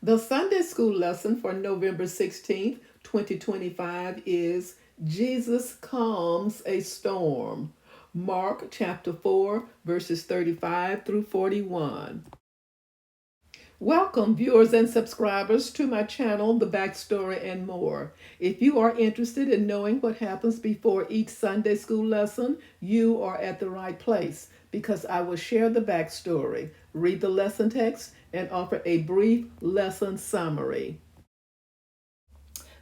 The Sunday school lesson for November 16th, 2025 is Jesus Calms a Storm. Mark chapter 4, verses 35 through 41. Welcome, viewers and subscribers, to my channel, The Backstory and More. If you are interested in knowing what happens before each Sunday school lesson, you are at the right place because I will share the backstory, read the lesson text, and offer a brief lesson summary.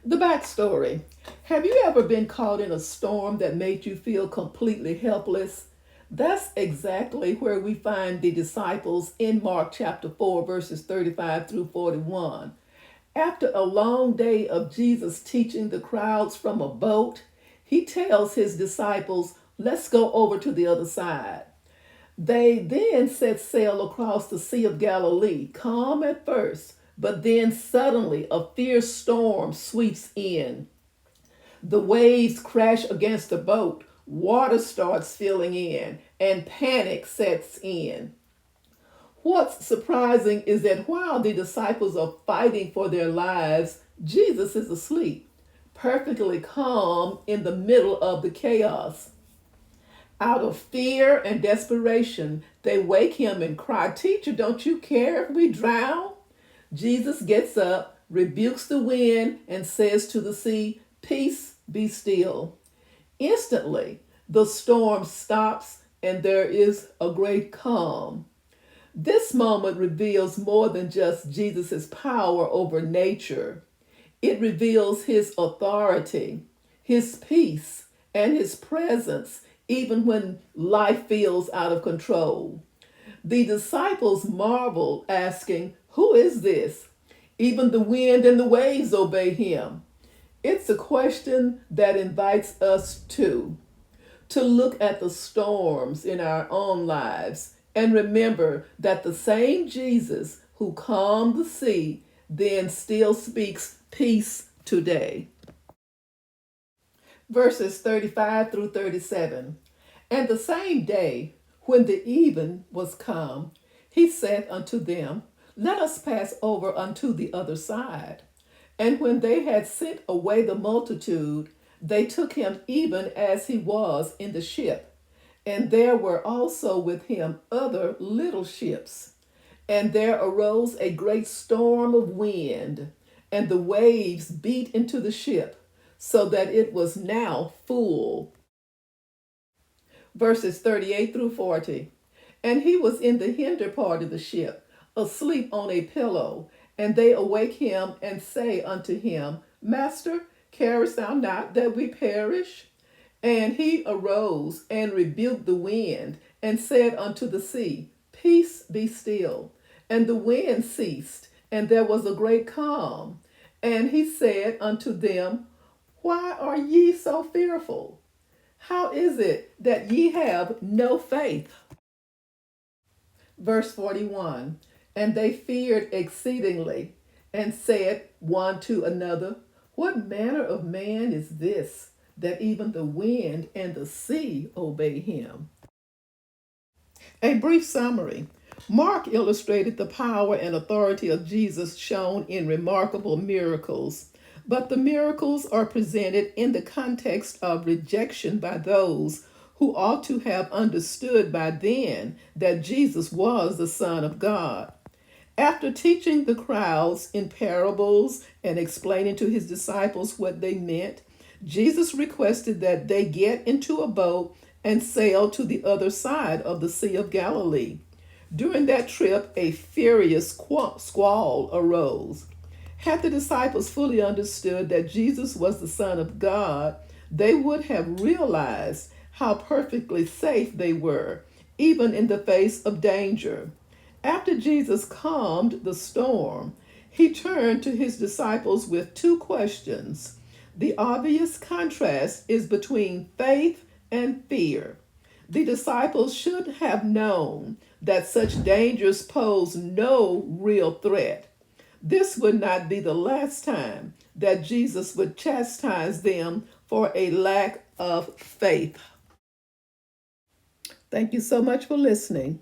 The backstory. Have you ever been caught in a storm that made you feel completely helpless? That's exactly where we find the disciples in Mark chapter 4, verses 35 through 41. After a long day of Jesus teaching the crowds from a boat, he tells his disciples, "Let's go over to the other side." They then set sail across the Sea of Galilee, calm at first, but then suddenly a fierce storm sweeps in. The waves crash against the boat, water starts filling in, and panic sets in. What's surprising is that while the disciples are fighting for their lives, Jesus is asleep, perfectly calm in the middle of the chaos. Out of fear and desperation, they wake him and cry, "Teacher, don't you care if we drown?" Jesus gets up, rebukes the wind, and says to the sea, "Peace, be still." Instantly, the storm stops and there is a great calm. This moment reveals more than just Jesus' power over nature. It reveals his authority, his peace, and his presence, even when life feels out of control. The disciples marvel, asking, "Who is this?" Even the wind and the waves obey him. It's a question that invites us to look at the storms in our own lives and remember that the same Jesus who calmed the sea then still speaks peace today. Verses 35 through 37. And the same day, when the even was come, he said unto them, "Let us pass over unto the other side." And when they had sent away the multitude, they took him even as he was in the ship. And there were also with him other little ships. And there arose a great storm of wind, and the waves beat into the ship, so that it was now full. Verses 38 through 40. And he was in the hinder part of the ship, asleep on a pillow. And they awake him and say unto him, "Master, carest thou not that we perish?" And he arose and rebuked the wind and said unto the sea, "Peace, be still." And the wind ceased, and there was a great calm. And he said unto them, "Why are ye so fearful? How is it that ye have no faith?" Verse 41. And they feared exceedingly, and said one to another, "What manner of man is this, that even the wind and the sea obey him?" A brief summary. Mark illustrated the power and authority of Jesus shown in remarkable miracles, but the miracles are presented in the context of rejection by those who ought to have understood by then that Jesus was the Son of God. After teaching the crowds in parables and explaining to his disciples what they meant, Jesus requested that they get into a boat and sail to the other side of the Sea of Galilee. During that trip, a furious squall arose. Had the disciples fully understood that Jesus was the Son of God, they would have realized how perfectly safe they were, even in the face of danger. After Jesus calmed the storm, he turned to his disciples with two questions. The obvious contrast is between faith and fear. The disciples should have known that such dangers pose no real threat. This would not be the last time that Jesus would chastise them for a lack of faith. Thank you so much for listening.